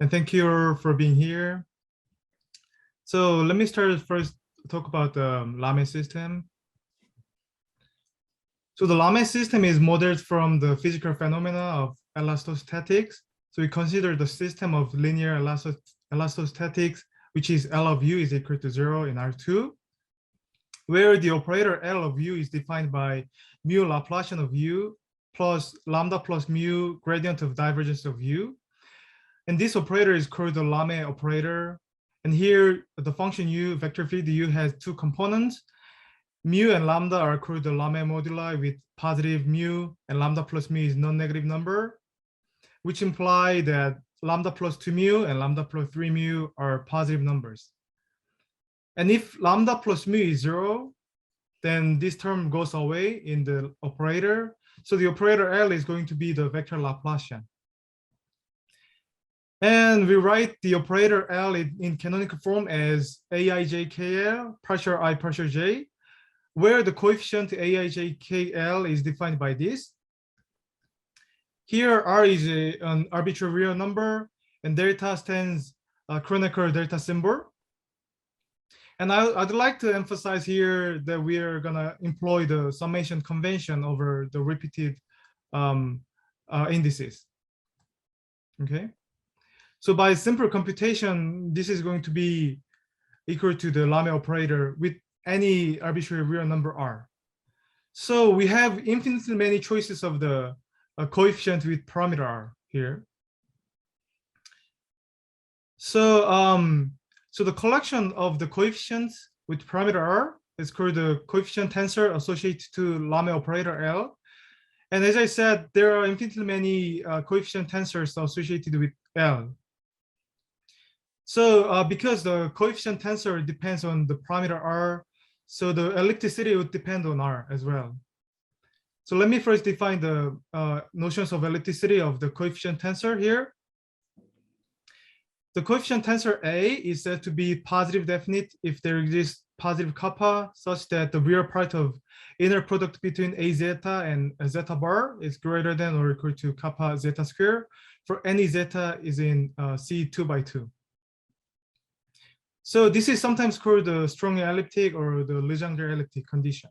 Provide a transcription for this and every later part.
and thank you for being here. So let me start first talk about the Lame system. So the Lame system is modeled from the physical phenomena of elastostatics. So we consider the system of linear elastostatics, which is L of u is equal to 0 in R2, where the operator L of u is defined by mu Laplacian of u plus lambda plus mu gradient of divergence of u. And this operator is called the Lame operator. And here the function u, vector field u, has two components. Mu and lambda are called the Lame moduli with positive mu, and lambda plus mu is non-negative number, which imply that lambda plus 2 mu and lambda plus 3 mu are positive numbers. And if lambda plus mu is 0, then this term goes away in the operator. So the operator L is going to be the vector Laplacian. And we write the operator L in canonical form as aijkl, partial I, partial j, where the coefficient aijkl is defined by this. Here, R is an arbitrary real number, and delta stands Kronecker delta symbol. And I'd like to emphasize here that we are going to employ the summation convention over the repeated indices. Okay. So by simple computation, this is going to be equal to the Lame operator with any arbitrary real number R. So we have infinitely many choices of the coefficient with parameter R here. So, so the collection of the coefficients with parameter R is called the coefficient tensor associated to Lame operator L. And as I said, there are infinitely many coefficient tensors associated with L. So because the coefficient tensor depends on the parameter R, so the ellipticity would depend on R as well. So let me first define the notions of ellipticity of the coefficient tensor here. The coefficient tensor A is said to be positive definite if there exists positive kappa such that the real part of inner product between A zeta and zeta bar is greater than or equal to kappa zeta square for any zeta is in C2 by 2. So this is sometimes called the strong elliptic or the Legendre elliptic condition.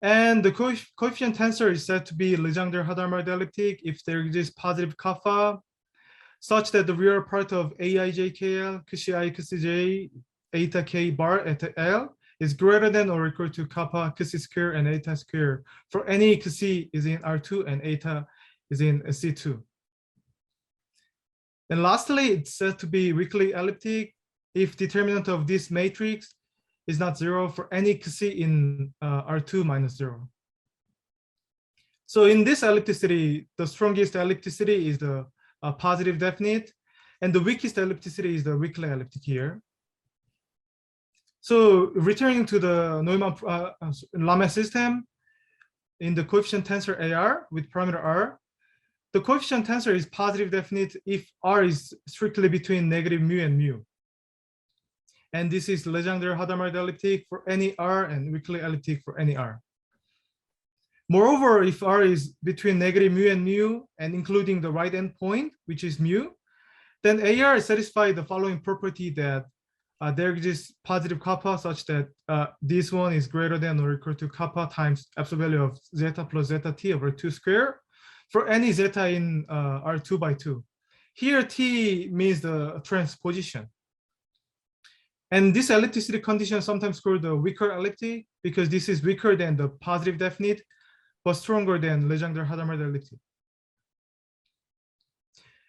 And the coefficient tensor is said to be Legendre-Hadamard elliptic if there exists positive kappa such that the real part of aijkl, kci, kcj, eta k bar eta l is greater than or equal to kappa kc square and eta square for any kc is in R2 and eta is in C2. And lastly, it's said to be weakly elliptic if determinant of this matrix is not 0 for any kc in R2 minus 0. So in this ellipticity, the strongest ellipticity is the positive definite, and the weakest ellipticity is the weakly elliptic here. So returning to the Neumann Lame system, in the coefficient tensor AR with parameter R, the coefficient tensor is positive definite if R is strictly between negative mu and mu. And this is Legendre-Hadamard elliptic for any R and weakly elliptic for any R. Moreover, if R is between negative mu and mu and including the right endpoint, which is mu, then AR satisfies the following property that there exists positive kappa such that this one is greater than or equal to kappa times absolute value of zeta plus zeta t over 2 square for any zeta in R2 by 2. Here T means the transposition. And this ellipticity condition is sometimes called the weaker elliptic because this is weaker than the positive definite but stronger than Legendre-Hadamard elliptic.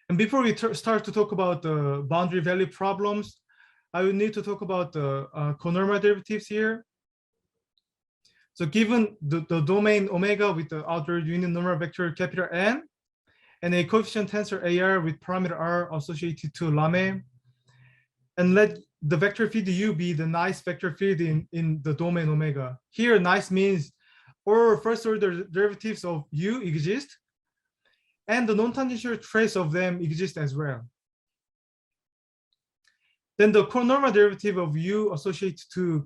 And before we start to talk about the boundary value problems, I will need to talk about the conormal derivatives here. So given the domain omega with the outer union normal vector capital N and a coefficient tensor AR with parameter R associated to Lame, and let the vector field U be the nice vector field in the domain omega. Here nice means all first order derivatives of U exist and the non-tangential trace of them exist as well. Then the conormal derivative of U associated to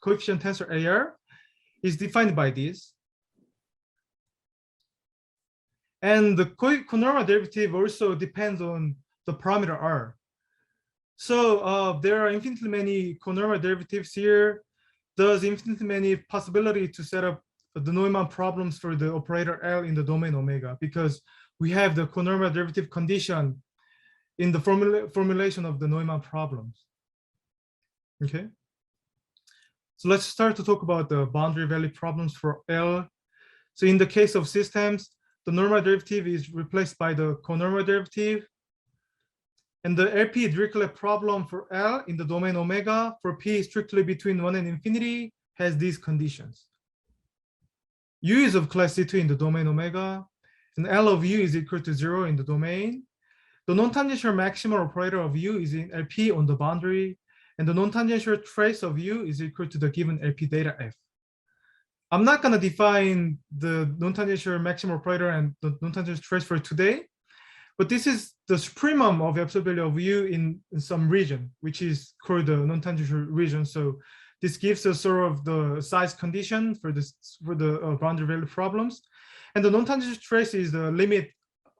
coefficient tensor AR is defined by this. And the conormal derivative also depends on the parameter R. So there are infinitely many conormal derivatives here. There's infinitely many possibility to set up the Neumann problems for the operator L in the domain omega, because we have the conormal derivative condition in the formulation of the Neumann problems. Okay. So let's start to talk about the boundary value problems for L. So in the case of systems, the normal derivative is replaced by the conormal derivative. And the LP Dirichlet problem for L in the domain omega for P strictly between 1 and infinity has these conditions. U is of class C2 in the domain omega, and L of U is equal to 0 in the domain. The non-tangential maximal operator of U is in LP on the boundary, and the non-tangential trace of U is equal to the given LP data F. I'm not going to define the non-tangential maximal operator and the non-tangential trace for today, but this is the supremum of absolute value of U in some region, which is called the non-tangential region. So this gives us sort of the size condition for the boundary value problems. And the non-tangential trace is the limit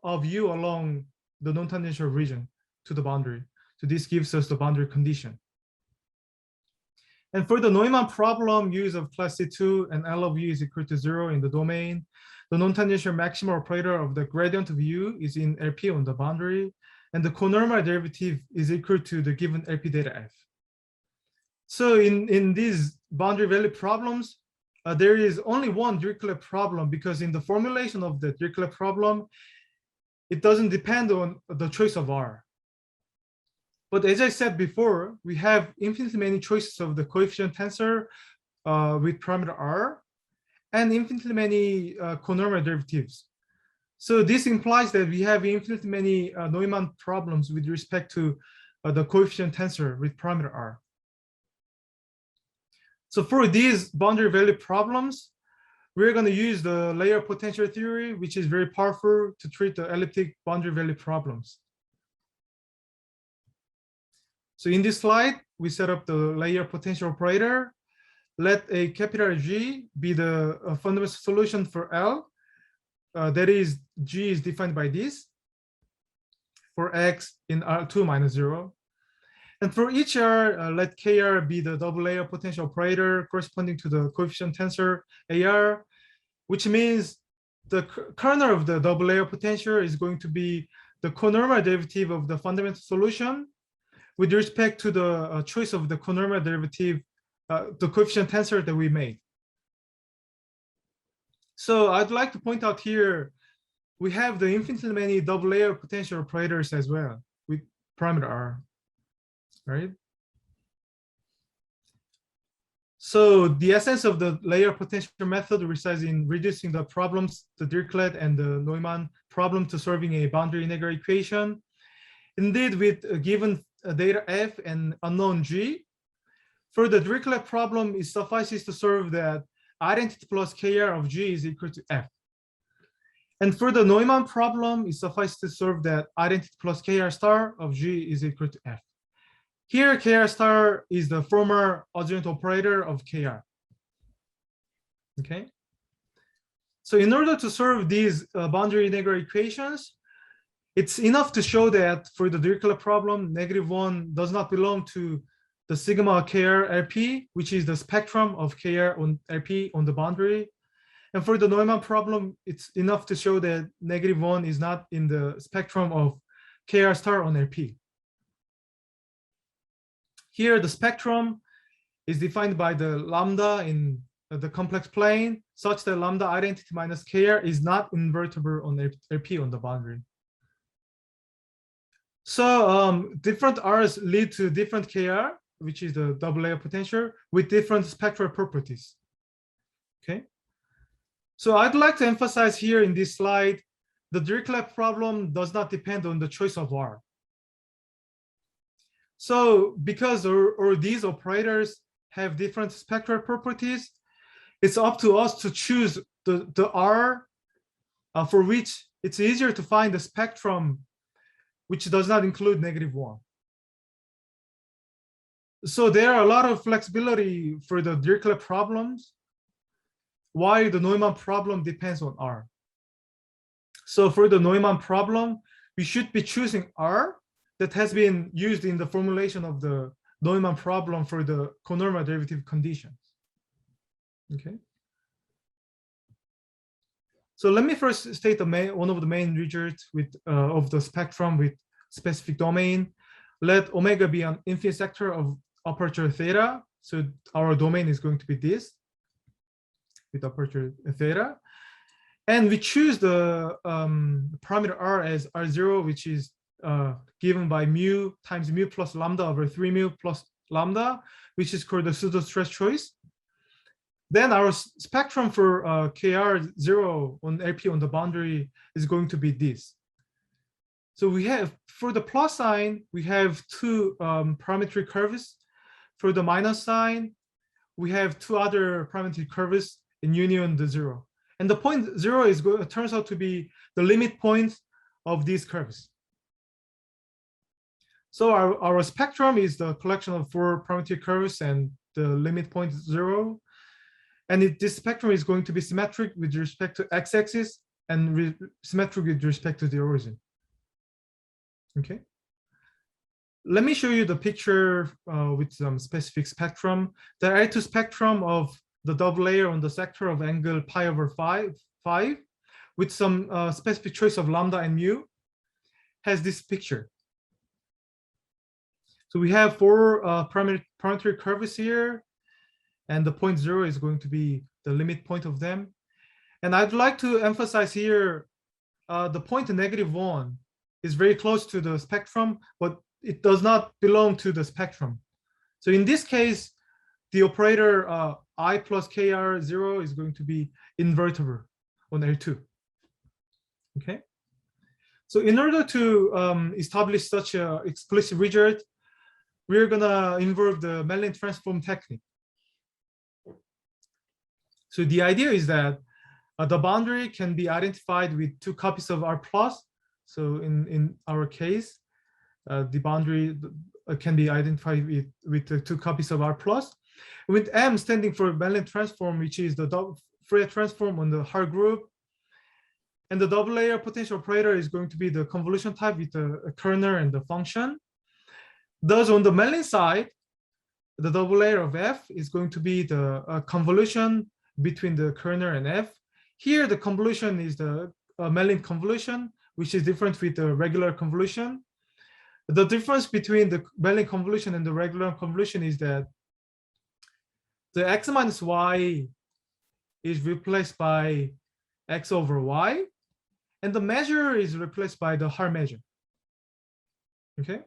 of U along the non-tangential region to the boundary. So this gives us the boundary condition. And for the Neumann problem, U is of class C2 and L of U is equal to 0 in the domain. The non-tangential maximal operator of the gradient of U is in LP on the boundary, and the conormal derivative is equal to the given LP data F. So in these boundary value problems, there is only one Dirichlet problem, because in the formulation of the Dirichlet problem, it doesn't depend on the choice of R. But as I said before, we have infinitely many choices of the coefficient tensor with parameter R, and infinitely many conormal derivatives. So this implies that we have infinitely many Neumann problems with respect to the coefficient tensor with parameter R. So for these boundary value problems, we're going to use the layer potential theory, which is very powerful to treat the elliptic boundary value problems. So in this slide, we set up the layer potential operator. Let a capital G be the fundamental solution for L. That is, G is defined by this for X in R2 minus 0. And for each R, let KR be the double layer potential operator corresponding to the coefficient tensor AR, which means the kernel of the double layer potential is going to be the conormal derivative of the fundamental solution with respect to the choice of the conormal derivative, the coefficient tensor that we made. So I'd like to point out here, we have the infinitely many double layer potential operators as well with parameter R, right? So the essence of the layer potential method resides in reducing the problems, the Dirichlet and the Neumann problem, to solving a boundary integral equation. Indeed, with a given data F and unknown G, for the Dirichlet problem, it suffices to solve that identity plus KR of G is equal to F. And for the Neumann problem, it suffices to solve that identity plus KR star of G is equal to F. Here, KR star is the former adjoint operator of KR. Okay. So in order to solve these boundary integral equations, it's enough to show that for the Dirichlet problem, -1 does not belong to the sigma KR LP, which is the spectrum of KR on LP on the boundary. And for the Neumann problem, it's enough to show that -1 is not in the spectrum of KR star on LP. Here, the spectrum is defined by the lambda in the complex plane, such that lambda identity minus KR is not invertible on LP on the boundary. So different R's lead to different KR, which is the double layer potential, with different spectral properties. Okay. So I'd like to emphasize here in this slide, the Dirichlet problem does not depend on the choice of R. So because these operators have different spectral properties, it's up to us to choose the R for which it's easier to find the spectrum which does not include -1. So there are a lot of flexibility for the Dirichlet problems, while the Neumann problem depends on R. So for the Neumann problem, we should be choosing R that has been used in the formulation of the Neumann problem for the conormal derivative conditions. Okay. So let me first state one of the main results of the spectrum with specific domain. Let omega be an infinite sector of aperture theta. So our domain is going to be this with aperture theta. And we choose the parameter r as r0, which is given by mu times mu plus lambda over 3 mu plus lambda, which is called the pseudo stress choice. Then our spectrum for KR0 on LP on the boundary is going to be this. So we have, for the plus sign, we have two parametric curves. For the minus sign, we have two other parametric curves in union the 0. And the point 0 is turns out to be the limit point of these curves. So our spectrum is the collection of 4 parametric curves and the limit point 0. And this spectrum is going to be symmetric with respect to x-axis and symmetric with respect to the origin. Okay. Let me show you the picture with some specific spectrum. The L2 spectrum of the double layer on the sector of angle pi over 5 with some specific choice of lambda and mu has this picture. So we have 4 parametric curves here, and the point 0 is going to be the limit point of them. And I'd like to emphasize here the point -1 is very close to the spectrum, but it does not belong to the spectrum. So in this case, the operator I plus KR0 is going to be invertible on L2. Okay. So in order to establish such an explicit result, we're gonna involve the Mellin transform technique. So the idea is that the boundary can be identified with 2 copies of R plus. So in our case, the boundary can be identified with 2 copies of R plus, with M standing for Mellin transform, which is the Fourier transform on the Haar group. And the double layer potential operator is going to be the convolution type with the kernel and the function. Thus, on the Mellin side, the double layer of F is going to be the convolution between the kernel and F. Here, the convolution is the Mellin convolution, which is different with the regular convolution. The difference between the Mellin convolution and the regular convolution is that the x minus y is replaced by x over y, and the measure is replaced by the Haar measure. Okay.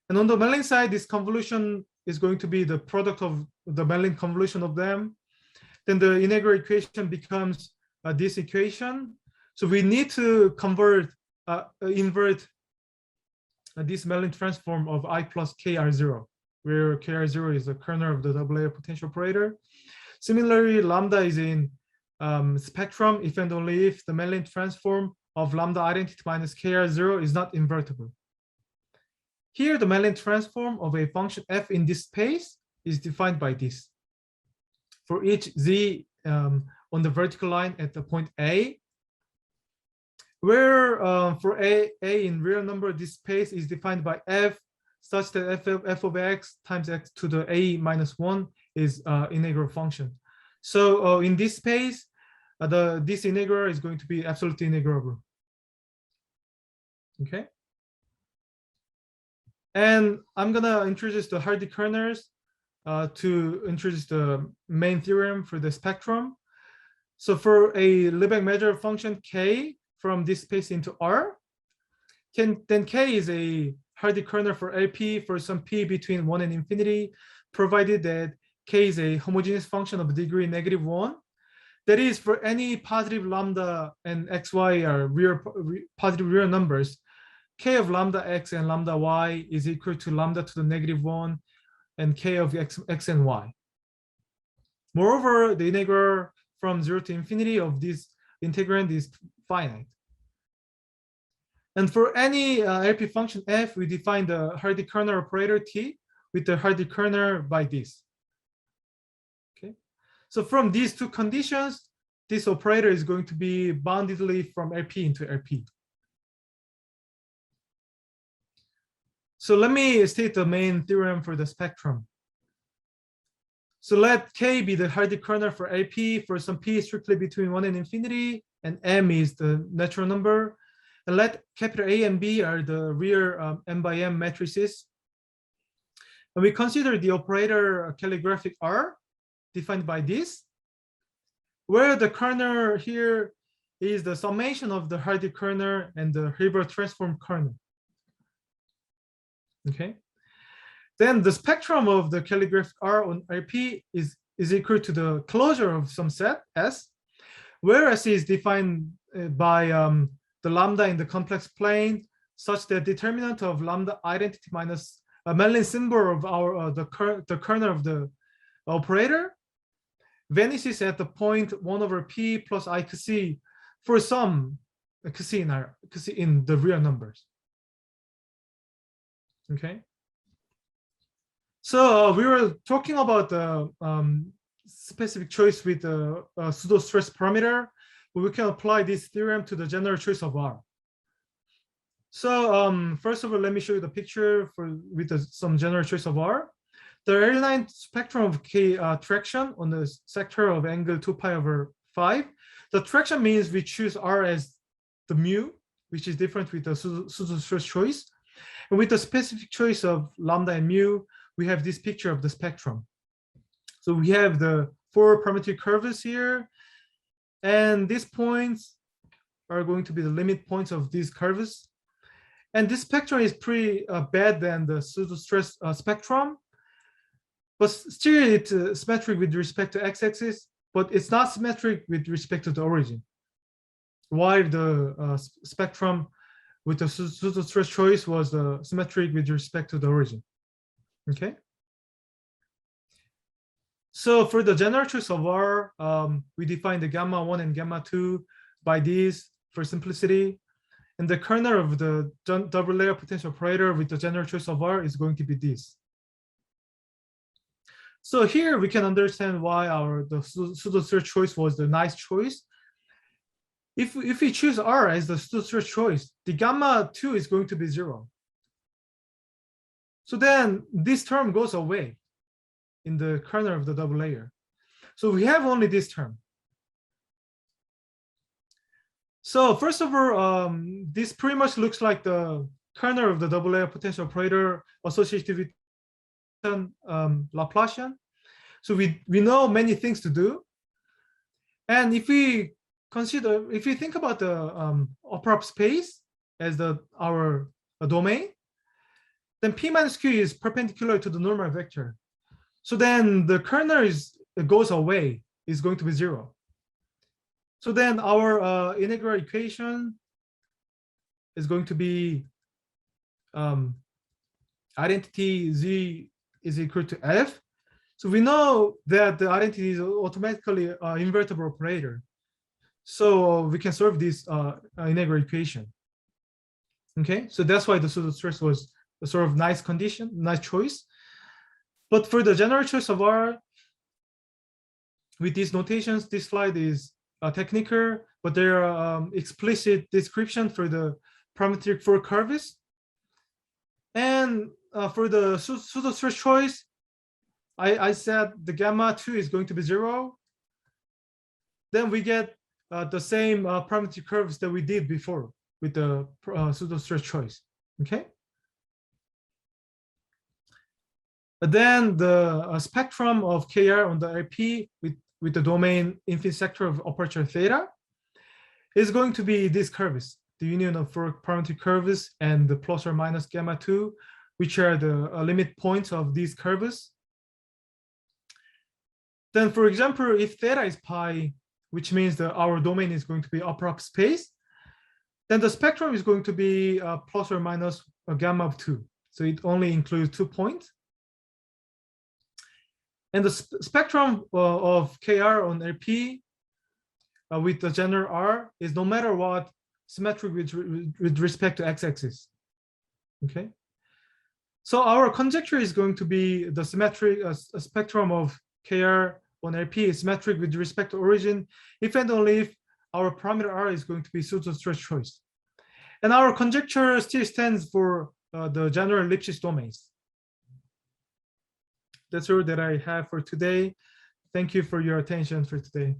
And on the Mellin side, this convolution is going to be the product of the Mellin convolution of them. Then the integral equation becomes this equation. So we need to invert this Mellin transform of I plus KR0, where KR0 is the kernel of the double layer potential operator. Similarly, lambda is in spectrum if and only if the Mellin transform of lambda identity minus KR0 is not invertible. Here, the Mellin transform of a function f in this space is defined by this. For each z on the vertical line at the point A, where for a in real number, this space is defined by f such that f of x times x to the a minus 1 is integral function. So in this space, this integral is going to be absolutely integrable. Okay. And I'm gonna introduce the Hardy kernels to introduce the main theorem for the spectrum. So for a Lebesgue measure function k from this space into R, then k is a Hardy kernel for LP for some p between 1 and infinity, provided that k is a homogeneous function of degree -1. That is, for any positive lambda and xy are positive real numbers, k of lambda x and lambda y is equal to lambda to the -1 and k of x and y. Moreover, the integral from 0 to infinity of this integrand is finite. And for any LP function f, we define the Hardy kernel operator t with the Hardy kernel by this. Okay, so from these 2 conditions, this operator is going to be boundedly from LP into LP. So let me state the main theorem for the spectrum. So let K be the Hardy kernel for LP for some P strictly between 1 and infinity, and M is the natural number. And let capital A and B are the real M by M matrices. And we consider the operator calligraphic R defined by this, where the kernel here is the summation of the Hardy kernel and the Hilbert transform kernel. Okay. Then the spectrum of the calligraphic R on LP is equal to the closure of some set S, where S is defined by the lambda in the complex plane, such that determinant of lambda identity minus a Mellin symbol of our the kernel of the operator vanishes at the point 1 over P plus I c for some c in the real numbers. Okay. So we were talking about the specific choice with the pseudo stress parameter, but we can apply this theorem to the general choice of R. So first of all, let me show you the picture with some general choice of R. The airline spectrum of K traction on the sector of angle 2 pi over 5. The traction means we choose R as the mu, which is different with the pseudo stress choice. And with the specific choice of lambda and mu, we have this picture of the spectrum. So we have the 4 parametric curves here, and these points are going to be the limit points of these curves. And this spectrum is pretty bad than the pseudo stress spectrum, but still it's symmetric with respect to x-axis, but it's not symmetric with respect to the origin. While the spectrum with the pseudo stress choice was symmetric with respect to the origin. Okay. So for the general choice of R, we define the gamma 1 and gamma 2 by these for simplicity. And the kernel of the double layer potential operator with the general choice of R is going to be this. So here we can understand why the pseudo stress choice was the nice choice. If we choose R as the pseudo stress choice, the gamma 2 is going to be 0. So then this term goes away in the kernel of the double layer. So we have only this term. So first of all, this pretty much looks like the kernel of the double layer potential operator associated with Laplacian. So we know many things to do. And if we think about the upper up space as our domain, then P minus Q is perpendicular to the normal vector. So then the kernel goes away, is going to be 0. So then our integral equation is going to be identity Z is equal to F. So we know that the identity is automatically invertible operator. So we can solve this integral equation. Okay, so that's why the pseudo stress was a sort of nice condition, nice choice. But for the general choice of R, with these notations, this slide is technical, but there are explicit description for the parametric 4 curves. And for the pseudo stress choice, I said the gamma 2 is going to be 0. Then we get the same parametric curves that we did before with the pseudo stress choice. Okay. But then the spectrum of KR on the LP with the domain infinite sector of aperture theta is going to be these curves, the union of 4 parametric curves and the plus or minus gamma 2, which are the limit points of these curves. Then, for example, if theta is pi, which means that our domain is going to be upper up space, then the spectrum is going to be plus or minus a gamma of 2. So it only includes 2 points. And the spectrum of KR on LP with the general R is no matter what symmetric with respect to x-axis. Okay. So our conjecture is going to be the symmetric spectrum of KR on LP is symmetric with respect to origin if and only if our parameter R is going to be pseudo stress choice. And our conjecture still stands for the general Lipschitz domains. That's all that I have for today. Thank you for your attention for today.